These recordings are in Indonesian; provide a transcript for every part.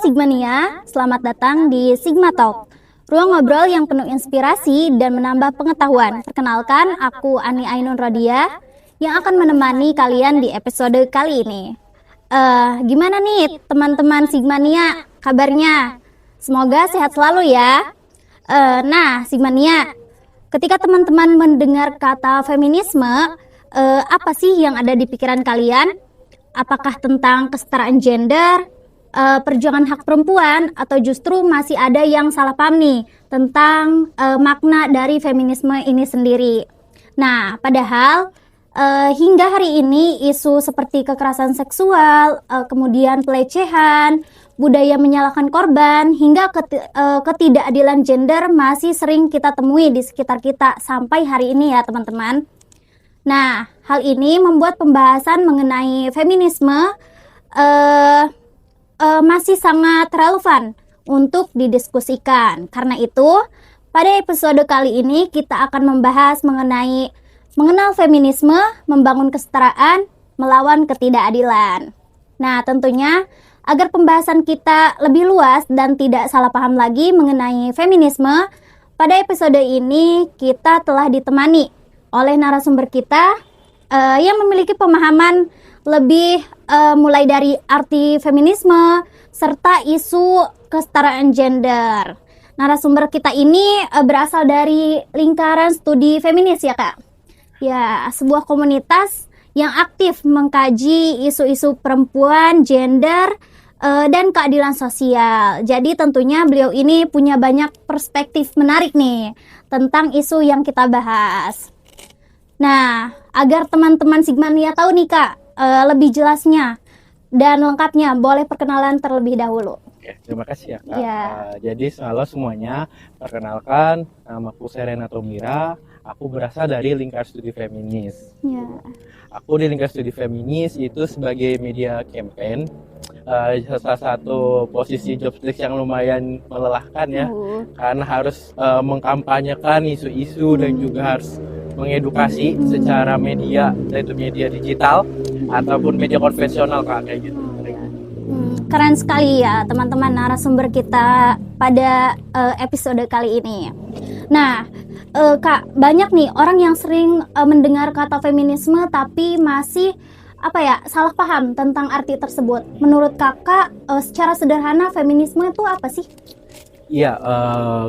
Sigmania, selamat datang di Sigma Talk, ruang ngobrol yang penuh inspirasi dan menambah pengetahuan. Perkenalkan, aku Ani Ainun Rodia yang akan menemani kalian di episode kali ini. Gimana nih teman-teman Sigmania kabarnya? Semoga sehat selalu ya. Sigmania, ketika teman-teman mendengar kata feminisme, apa sih yang ada di pikiran kalian? Apakah tentang kesetaraan gender, perjuangan hak perempuan, atau justru masih ada yang salah paham nih tentang makna dari feminisme ini sendiri? Nah, padahal hingga hari ini isu seperti kekerasan seksual, kemudian pelecehan, budaya menyalahkan korban, hingga ketidakadilan gender masih sering kita temui di sekitar kita sampai hari ini ya teman-teman. Nah, hal ini membuat pembahasan mengenai feminisme masih sangat relevan untuk didiskusikan. Karena itu, pada episode kali ini kita akan membahas mengenai mengenal feminisme, membangun kesetaraan, melawan ketidakadilan. Nah, tentunya agar pembahasan kita lebih luas dan tidak salah paham lagi mengenai feminisme, pada episode ini kita telah ditemani oleh narasumber kita yang memiliki pemahaman lebih mulai dari arti feminisme serta isu kesetaraan gender. Narasumber kita ini berasal dari lingkaran studi feminis ya Kak? Ya, sebuah komunitas yang aktif mengkaji isu-isu perempuan, gender, dan keadilan sosial. Jadi tentunya beliau ini punya banyak perspektif menarik nih tentang isu yang kita bahas. Nah, agar teman-teman Sigmania tahu nih Kak, lebih jelasnya dan lengkapnya, boleh perkenalan terlebih dahulu. Oke, terima kasih ya Kak. Ya. Jadi halo semuanya, perkenalkan namaku Serena Tomira, aku berasal dari lingkar studi feminis. Ya. Aku di lingkar studi feminis itu sebagai media campaign, salah satu posisi job desk yang lumayan melelahkan ya, karena harus mengkampanyekan isu-isu dan juga harus mengedukasi secara media, yaitu media digital ataupun media konvensional Kak, kayak gitu. Keren sekali ya teman-teman narasumber kita pada episode kali ini. Nah, Kak, banyak nih orang yang sering mendengar kata feminisme tapi masih salah paham tentang arti tersebut. Menurut Kakak, secara sederhana feminisme itu apa sih? Iya,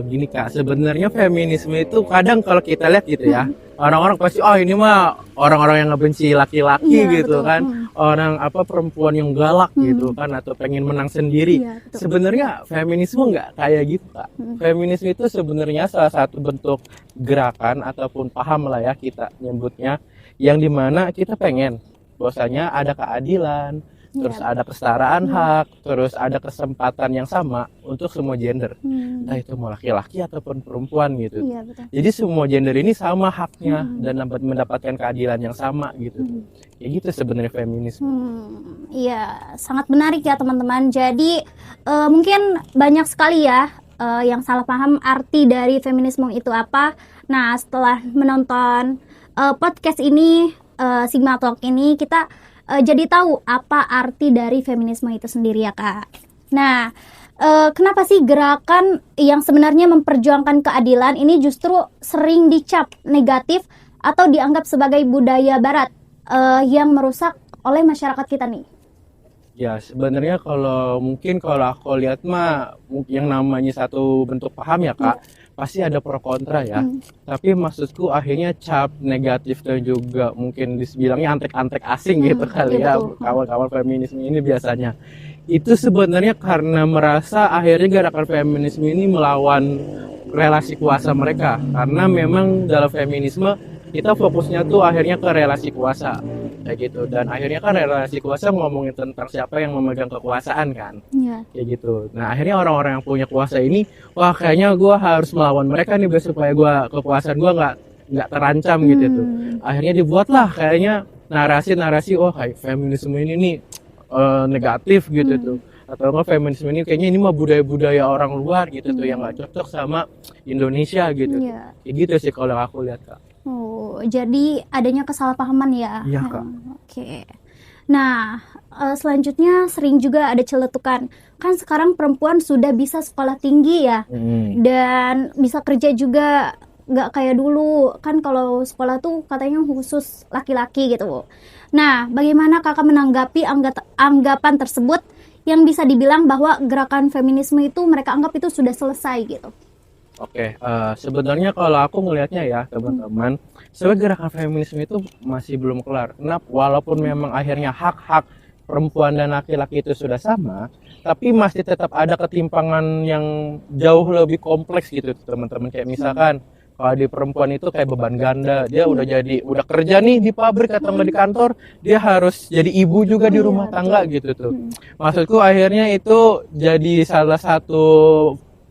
gini Kak, sebenarnya feminisme itu kadang kalau kita lihat gitu ya, orang-orang pasti ini mah orang-orang yang ngebenci laki-laki gitu, betul. Kan, orang perempuan yang galak gitu kan, atau pengen menang sendiri. Iya, sebenarnya feminisme nggak kayak gitu Kak. Feminisme itu sebenarnya salah satu bentuk gerakan ataupun paham lah ya kita nyebutnya, yang dimana kita pengen bahwasanya ada keadilan, terus ada kesetaraan hak, terus ada kesempatan yang sama untuk semua gender, entah itu mau laki-laki ataupun perempuan gitu. Iya, betul. Jadi semua gender ini sama haknya dan mendapatkan keadilan yang sama gitu. Ya gitu sebenarnya feminisme. Iya, sangat menarik ya teman-teman. Jadi mungkin banyak sekali ya yang salah paham arti dari feminisme itu apa. Nah, setelah menonton podcast ini, Sigma Talk ini, kita jadi tahu apa arti dari feminisme itu sendiri ya Kak. Nah, kenapa sih gerakan yang sebenarnya memperjuangkan keadilan ini justru sering dicap negatif atau dianggap sebagai budaya barat yang merusak oleh masyarakat kita nih? Ya sebenarnya kalau aku lihat mah yang namanya satu bentuk paham ya Kak, pasti ada pro kontra ya. Tapi maksudku akhirnya cap negatif dan juga mungkin dibilangnya antek-antek asing gitu kali ya, kawan-kawan feminisme ini biasanya. Itu sebenarnya karena merasa akhirnya gerakan feminisme ini melawan relasi kuasa mereka. Karena memang dalam feminisme kita fokusnya tuh akhirnya ke relasi kuasa kayak gitu, dan akhirnya kan relasi kuasa ngomongin tentang siapa yang memegang kekuasaan kan, kayak gitu. Nah akhirnya orang-orang yang punya kuasa ini, wah kayaknya gue harus melawan mereka nih biar supaya kekuasaan gue nggak terancam gitu tuh. Akhirnya dibuatlah kayaknya narasi-narasi kayak feminisme ini nih negatif gitu tuh, atau enggak feminisme ini kayaknya ini mah budaya-budaya orang luar gitu tuh yang nggak cocok sama Indonesia gitu. Kayak gitu sih kalau aku lihat Kak. Jadi adanya kesalahpahaman ya. Iya Kak. Oke. Nah, selanjutnya sering juga ada celetukan. Kan sekarang perempuan sudah bisa sekolah tinggi ya, dan bisa kerja juga, nggak kayak dulu. Kan kalau sekolah tuh katanya khusus laki-laki gitu. Nah, bagaimana kakak menanggapi anggapan tersebut yang bisa dibilang bahwa gerakan feminisme itu mereka anggap itu sudah selesai gitu? Oke, sebenarnya kalau aku ngelihatnya ya teman-teman, sebenarnya gerakan feminisme itu masih belum kelar. Kenapa? Walaupun memang akhirnya hak-hak perempuan dan laki-laki itu sudah sama, tapi masih tetap ada ketimpangan yang jauh lebih kompleks gitu teman-teman. Kayak misalkan kalau di perempuan itu kayak beban ganda, dia udah kerja nih di pabrik atau nggak di kantor, dia harus jadi ibu juga di rumah tangga gitu tuh. Maksudku akhirnya itu jadi salah satu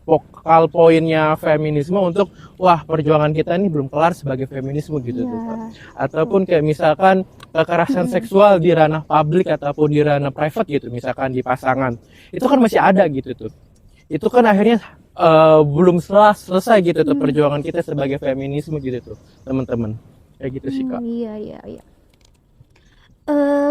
vokal poinnya feminisme untuk wah perjuangan kita ini belum kelar sebagai feminisme gitu tuh. Ataupun kayak misalkan kekerasan seksual di ranah publik ataupun di ranah private gitu, misalkan di pasangan, itu kan masih ada gitu tuh. Itu kan akhirnya belum selesai gitu tuh perjuangan kita sebagai feminisme gitu tuh teman-teman, kayak gitu sih Kak. Iya.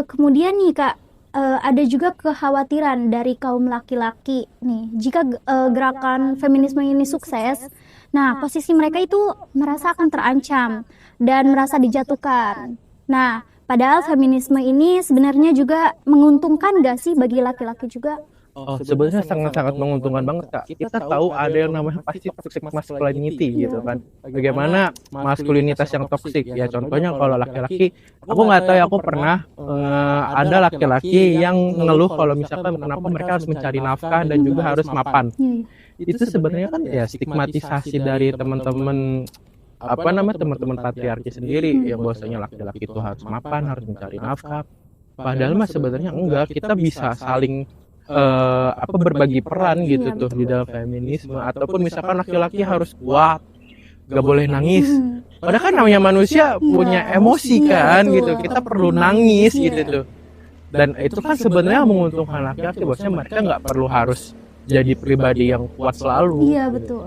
Kemudian nih Kak, ada juga kekhawatiran dari kaum laki-laki nih, jika gerakan feminisme ini sukses, nah posisi mereka itu merasa akan terancam dan merasa dijatuhkan. Nah, padahal feminisme ini sebenarnya juga menguntungkan gak sih bagi laki-laki juga? Oh, sebenarnya sangat-sangat menguntungkan banget Kak. Kita tahu ada yang namanya pasti toxic masculinity gitu kan. Bagaimana maskulinitas yang toksik ya, contohnya kalau laki-laki, aku nggak tahu ya, aku pernah ada laki-laki yang ngeluh kalau misalkan kenapa mereka harus mencari nafkah dan juga harus mapan. Itu sebenarnya kan ya stigmatisasi dari teman-teman teman-teman patriarki sendiri yang bahwasanya laki-laki itu harus mapan, harus mencari nafkah. Padahal mah sebenarnya enggak, kita bisa saling berbagi peran gitu tuh di dalam feminisme. Ataupun misalkan laki-laki harus kuat, gak boleh nangis. Padahal kan namanya manusia punya emosi kan gitu, kita perlu nangis gitu tuh. Dan itu kan sebenarnya menguntungkan laki-laki, bosnya mereka nggak perlu harus jadi pribadi yang kuat selalu. Iya betul.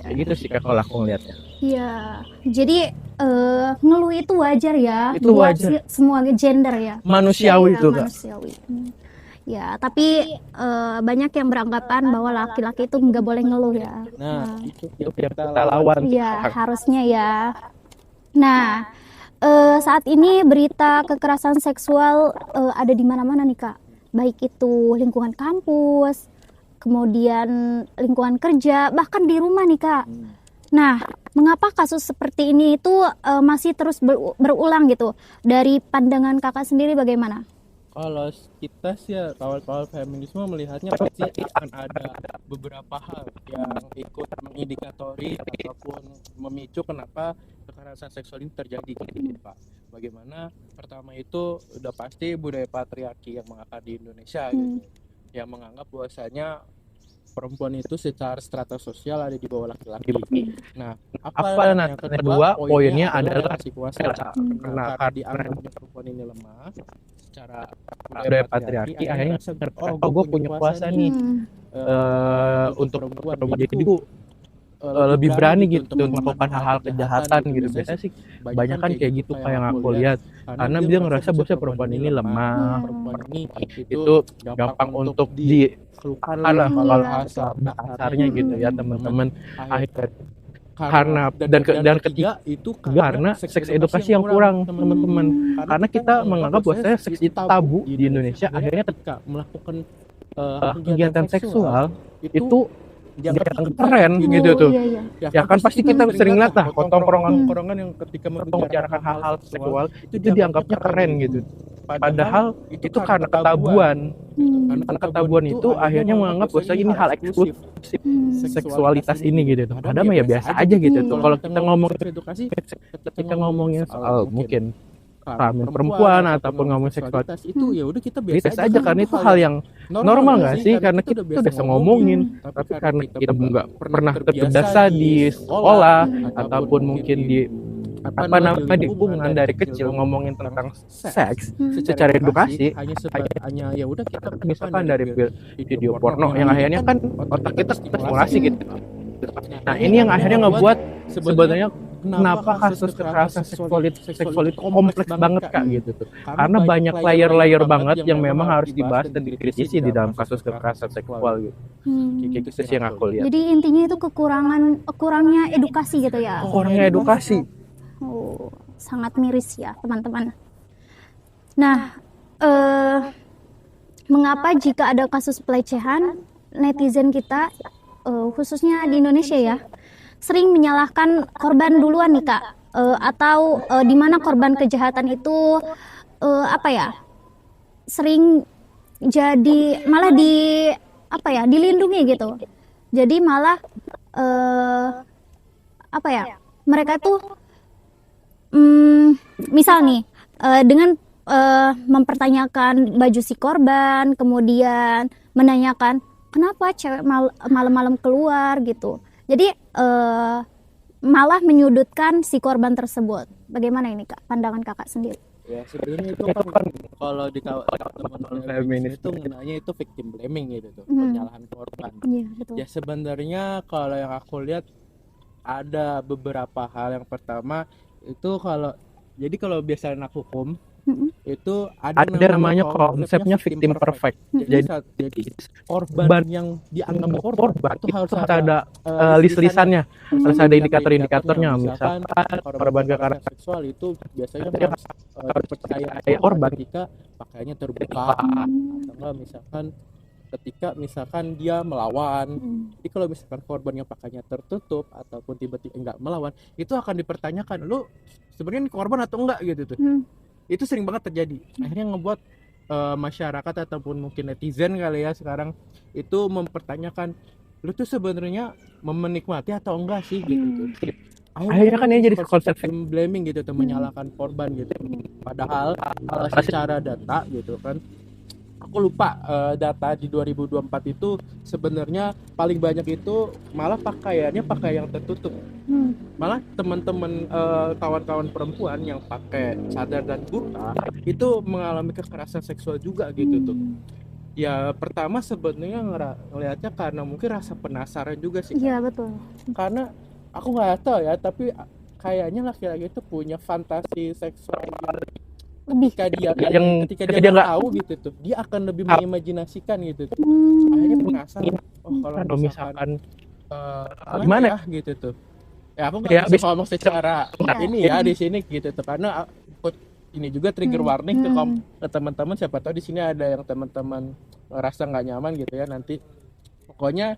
Kayak gitu sih kalau aku ngeliatnya. Iya, jadi ngeluh itu wajar ya, Itu buat wajar. semua gender ya. Manusiawi Iya, itu Kak. manusiawi. Ya, tapi banyak yang beranggapan bahwa laki-laki itu nggak boleh ngeluh ya. Nah, itu yang kita lawan. Iya, harusnya ya. Nah, saat ini berita kekerasan seksual ada di mana-mana nih Kak. Baik itu lingkungan kampus, kemudian lingkungan kerja, bahkan di rumah nih Kak. Nah, mengapa kasus seperti ini itu masih terus berulang gitu? Dari pandangan Kakak sendiri bagaimana? Kalau kita sih ya kawal-kawal feminisme melihatnya pasti akan ada beberapa hal yang ikut mengindikatori ataupun memicu kenapa kekerasan seksual ini terjadi gitu Pak. Bagaimana pertama itu udah pasti budaya patriarki yang mengakar di Indonesia gitu. Yang menganggap bahwasanya perempuan itu secara strata sosial ada di bawah laki-laki. Nah, yang kedua poinnya adalah relasi kuasa. Karena dianggap perempuan ini lemah secara Budaya patriarki akhirnya gue punya kuasa nih untuk perempuan, jadi gue lebih berani gitu untuk melakukan hal-hal kejahatan gitu. Biasanya sih banyak kan kayak gitu kayak yang aku lihat, karena dia ngerasa bosnya perempuan ini lemah, perempuan ini itu gampang untuk dikeluhkan lah kalau kasarnya gitu ya teman-teman. Akhirnya karena dan ketiga itu karena seks edukasi yang kurang teman-teman, karena kita menganggap bahwa seks itu tabu di Indonesia. Akhirnya ketika melakukan kegiatan seksual itu dianggap keren gitu tuh. Ya kan pasti kita sering lihat lah tongkrongan yang ketika membicarakan hal-hal seksual itu dianggapnya keren gitu. Padahal itu karena ketabuan. Karena ketabuan itu akhirnya menganggap bahwa ini hal eksklusif seksualitas ini gitu. Padahal mah ya biasa aja gitu tuh. Kalau kita ngomongin soal mungkin kelamin perempuan ataupun ngomongin seksualitas itu ya udah kita biasa aja karena itu hal yang normal nggak sih, karena kita udah biasa ngomongin. Tapi karena kita nggak pernah terbiasa di sekolah ataupun mungkin di di hubungan dari kecil ngomongin tentang seks secara edukasi, hanya ya udah kita misalkan dari video porno yang akhirnya kan otak kita stimulasi gitu. Nah ini yang akhirnya ngebuat sebenarnya kenapa kasus kekerasan seksual itu kompleks banget Kak gitu tuh. Karena banyak layer-layer banget yang memang harus dibahas dan dikritisi di dalam kasus kekerasan seksual gitu. Kayak gitu sih yang aku lihat. Jadi intinya itu kurangnya edukasi gitu ya. Kurangnya edukasi. Oh, sangat miris ya teman-teman. Nah, mengapa jika ada kasus pelecehan, netizen kita, khususnya di Indonesia ya, sering menyalahkan korban duluan nih Kak, atau di mana korban kejahatan itu sering jadi malah dilindungi gitu. Jadi malah mereka tuh misal nih dengan mempertanyakan baju si korban, kemudian menanyakan kenapa cewek malam-malam keluar gitu. Jadi malah menyudutkan si korban tersebut. Bagaimana ini Kak, pandangan Kakak sendiri? Ya sebenarnya itu kan kalau di teman-teman feminis itu ngenanya itu victim blaming gitu tuh, penyalahan korban. Iya, betul. Ya sebenarnya kalau yang aku lihat ada beberapa hal. Yang pertama itu kalau biasa anak hukum itu ada namanya konsepnya victim perfect. Jadi korban yang dianggap korban itu harus ada list-listannya, harus ada indikator-indikatornya. Misalkan korban kekerasan seksual itu biasanya harus percaya korban ketika pakaiannya terbuka, atau enggak misalkan dia melawan. Jadi kalau misalkan korban yang pakainya tertutup ataupun tiba-tiba enggak melawan, itu akan dipertanyakan, lu sebenarnya korban atau enggak gitu tuh. Itu sering banget terjadi. Akhirnya ngebuat masyarakat ataupun mungkin netizen kali ya sekarang itu mempertanyakan, lu tuh sebenarnya menikmati atau enggak sih gitu. Akhirnya kan ini jadi konsep blaming gitu, menyalahkan korban gitu. Padahal secara data gitu kan, aku lupa data di 2024 itu sebenarnya paling banyak itu malah pakaiannya pakai yang tertutup. Malah teman-teman kawan-kawan perempuan yang pakai cadar dan burka itu mengalami kekerasan seksual juga gitu tuh. Ya pertama sebenarnya ngelihatnya karena mungkin rasa penasaran juga sih. Iya betul. Karena aku nggak tahu ya, tapi kayaknya laki-laki itu punya fantasi seksual lebih ketika dia nggak tahu gitu tuh, dia akan lebih mengimajinasikan gitu tuh. Akhirnya penasaran, kalau misalkan gimana ya gitu tuh. Ya aku nggak bisa ngomong secara ini ya di sini gitu tuh, karena ini juga trigger warning ke teman-teman, siapa tahu di sini ada yang teman-teman ngerasa nggak nyaman gitu ya nanti. Pokoknya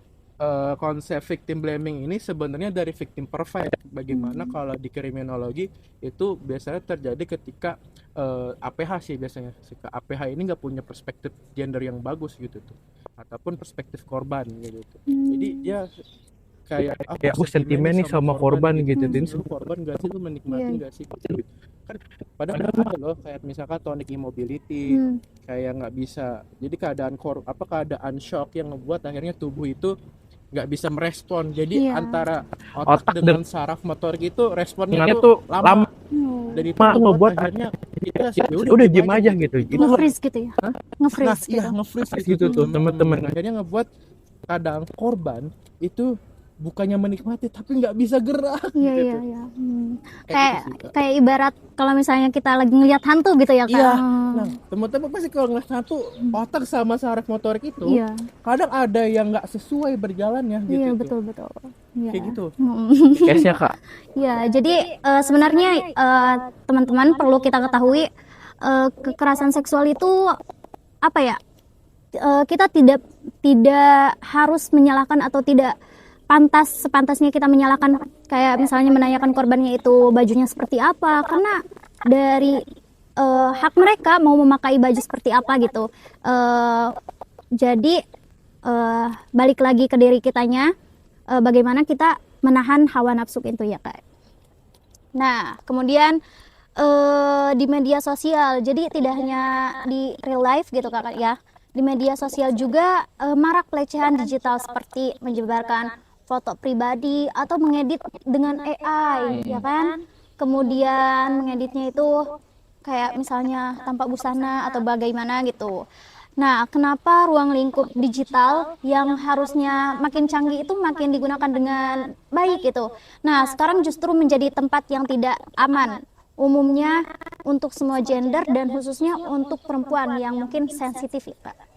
konsep victim blaming ini sebenarnya dari victim perfect. Bagaimana kalau di kriminologi itu biasanya terjadi ketika APH sih biasanya. Ketika APH ini nggak punya perspektif gender yang bagus gitu tuh, ataupun perspektif korban gitu. Jadi dia kayak aku sentimen nih sama korban gitu. Ini korban gak sih, lu menikmati gak sih gitu. Kan padahal ada loh kayak misalkan tonic immobility, kayak nggak bisa. Jadi keadaan shock yang ngebuat akhirnya tubuh itu nggak bisa merespon. Jadi antara otak dengan saraf motorik itu responnya tuh lama. Dan itu ngebuat akhirnya kita udah diem aja gitu. Nge-freeze gitu ya. Nge-freeze gitu. Iya, nge-freeze gitu tuh teman-teman. Akhirnya ngebuat kadang korban itu bukannya menikmati tapi nggak bisa gerak. Iya. Kayak ibarat kalau misalnya kita lagi ngelihat hantu gitu ya kan. Iya. Nah, teman-teman pasti kalau ngelihat hantu, otak sama saraf motorik itu kadang ada yang nggak sesuai berjalannya gitu. Iya, betul. Ya. Kayak gitu. Case-nya Kak. Ya, jadi sebenarnya teman-teman perlu kita ketahui kekerasan seksual itu kita tidak harus menyalahkan atau tidak sepantasnya kita menyalahkan, kayak misalnya menanyakan korbannya itu bajunya seperti apa, karena dari hak mereka mau memakai baju seperti apa gitu. Jadi balik lagi ke diri kitanya, bagaimana kita menahan hawa nafsu itu ya Kak. Nah kemudian di media sosial, jadi tidak hanya di real life gitu Kak ya, di media sosial juga marak pelecehan digital seperti menyebarkan foto pribadi atau mengedit dengan AI ya kan. Kemudian mengeditnya itu kayak misalnya tanpa busana atau bagaimana gitu. Nah, kenapa ruang lingkup digital yang harusnya makin canggih itu makin digunakan dengan baik gitu? Nah, sekarang justru menjadi tempat yang tidak aman. Umumnya untuk semua gender dan khususnya untuk perempuan yang mungkin sensitif, Kak.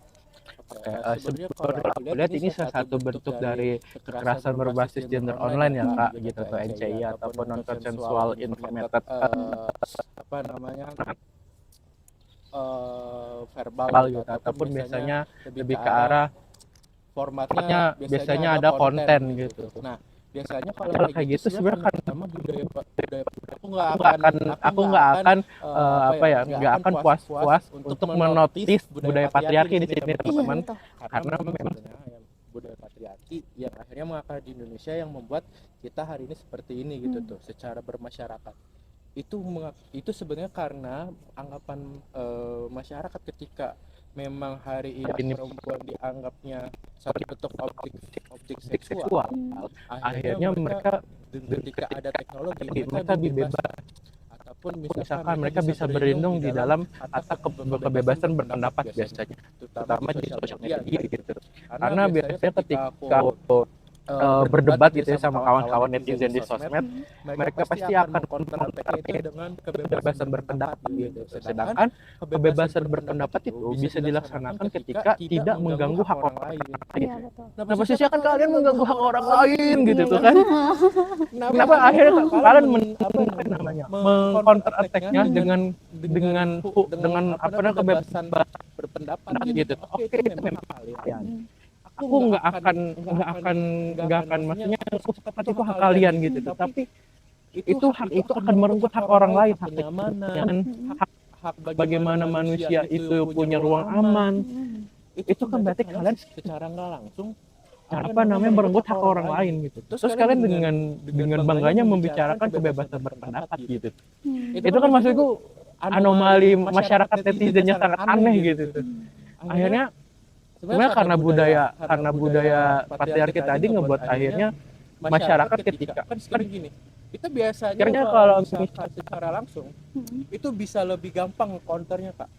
Oke, sebenarnya aku lihat ini salah satu bentuk dari kekerasan berbasis gender online ya kak, gitu tuh NCI ataupun non consensual intimated apa namanya verbal verbal gitu, ataupun biasanya lebih ke arah formatnya biasanya ada konten gitu. Nah, biasanya kalau Kalau kayak gitu sebenarnya kan sama budaya aku aku nggak akan nggak akan puas-puas untuk menotis budaya patriarki di sini teman-teman, betul. karena memang budaya patriarki yang akhirnya mengakar di Indonesia yang membuat kita hari ini seperti ini gitu tuh secara bermasyarakat. Itu sebenarnya karena anggapan masyarakat ketika memang hari ini perempuan dianggapnya satu bentuk objek seksual, akhirnya mereka ketika ada teknologi mereka lebih bebas, ataupun misalkan mereka bisa berlindung di dalam atas kebebasan berpendapat biasanya, terutama di sosial media gitu. Karena biasanya ketika berdebat gitu ya sama kawan-kawan netizen di sosmed, mereka pasti akan kontra itu dengan kebebasan berpendapat gitu. Sedangkan kebebasan berpendapat itu bisa dilaksanakan ketika tidak mengganggu hak orang lain. Iya, betul. Nah, posisinya kan kalian mengganggu hak orang lain gitu tuh kan. Kenapa akhirnya kalian mengcounter attack-nya dengan apa namanya kebebasan berpendapat gitu. Oke, itu memang kalian. Aku nggak akan maksudnya seperti itu hak kalian gitu, tapi itu hak itu akan merenggut hak orang lain, hak kenyamanan, hak bagaimana manusia itu punya ruang aman. Itu kan berarti kalian secara nggak langsung merenggut hak orang lain gitu. Terus kalian dengan bangganya membicarakan kebebasan berpendapat gitu. Itu kan maksudku anomali masyarakat netizennya sangat aneh gitu. Akhirnya sebenarnya karena budaya patriarki tadi ngebuat akhirnya masyarakat ketika kan sekarang gini, kita biasanya kalau secara langsung itu bisa lebih gampang counternya kak.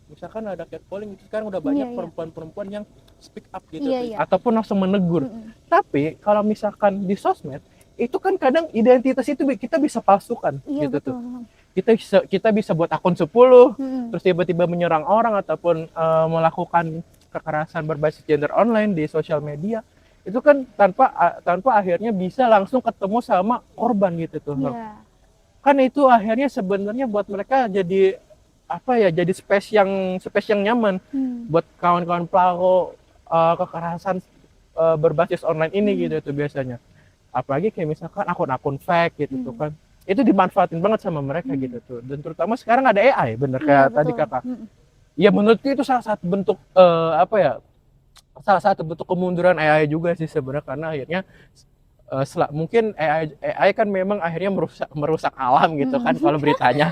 Misalkan ada catcalling, sekarang udah banyak perempuan-perempuan yang speak up gitu, ataupun langsung menegur. Tapi kalau misalkan di sosmed itu kan kadang identitas itu kita bisa palsukan gitu tuh. Kita bisa buat akun 10 terus tiba-tiba menyerang orang ataupun melakukan kekerasan berbasis gender online di sosial media. Itu kan tanpa akhirnya bisa langsung ketemu sama korban gitu tuh. Kan itu akhirnya sebenarnya buat mereka jadi jadi space yang nyaman buat kawan-kawan pelaku kekerasan berbasis online ini gitu tuh biasanya. Apalagi kayak misalkan akun-akun fake gitu tuh kan. Itu dimanfaatin banget sama mereka gitu tuh. Dan terutama sekarang ada AI, bener kayak tadi kakak. Ya menurutku itu salah satu bentuk salah satu bentuk kemunduran AI juga sih sebenarnya, karena akhirnya mungkin AI kan memang akhirnya merusak alam gitu kan kalau beritanya.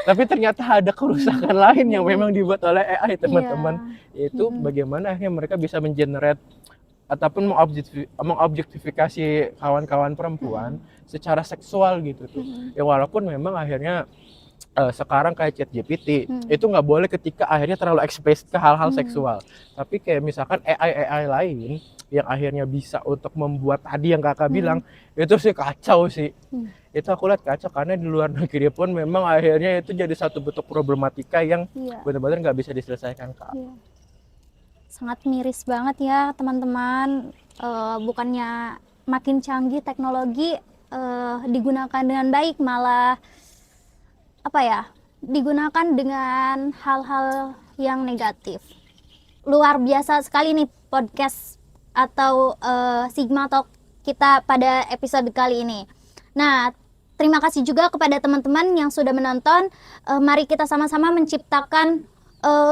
Tapi ternyata ada kerusakan lain yang memang dibuat oleh AI teman-teman. Yaitu bagaimana akhirnya mereka bisa mengenerate ataupun mengobjektifikasi kawan-kawan perempuan secara seksual gitu tuh. Ya walaupun memang akhirnya sekarang kayak ChatGPT itu nggak boleh ketika akhirnya terlalu eksplisit ke hal-hal seksual. Tapi kayak misalkan AI lain yang akhirnya bisa untuk membuat tadi yang kakak bilang, itu sih kacau sih. Itu aku lihat kacau karena di luar negeri pun memang akhirnya itu jadi satu bentuk problematika yang benar-benar nggak bisa diselesaikan kak. Sangat miris banget ya teman-teman. Bukannya makin canggih teknologi digunakan dengan baik, malah digunakan dengan hal-hal yang negatif. Luar biasa sekali nih podcast atau Sigma Talk kita pada episode kali ini. Nah, terima kasih juga kepada teman-teman yang sudah menonton. Mari kita sama-sama menciptakan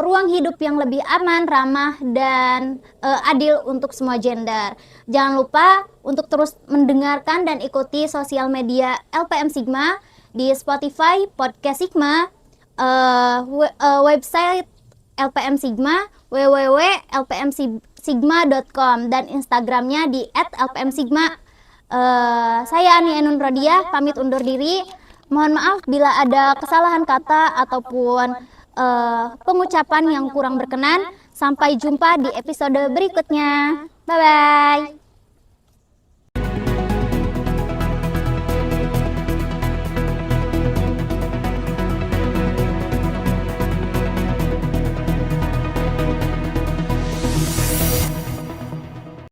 ruang hidup yang lebih aman, ramah, dan adil untuk semua gender. Jangan lupa untuk terus mendengarkan dan ikuti sosial media LPM Sigma di Spotify, Podcast Sigma, website LPM Sigma, www.lpmsigma.com, dan Instagramnya di @lpmsigma. Saya Ani Enun Rodia, pamit undur diri. Mohon maaf bila ada kesalahan kata ataupun pengucapan yang kurang berkenan. Sampai jumpa di episode berikutnya. Bye bye.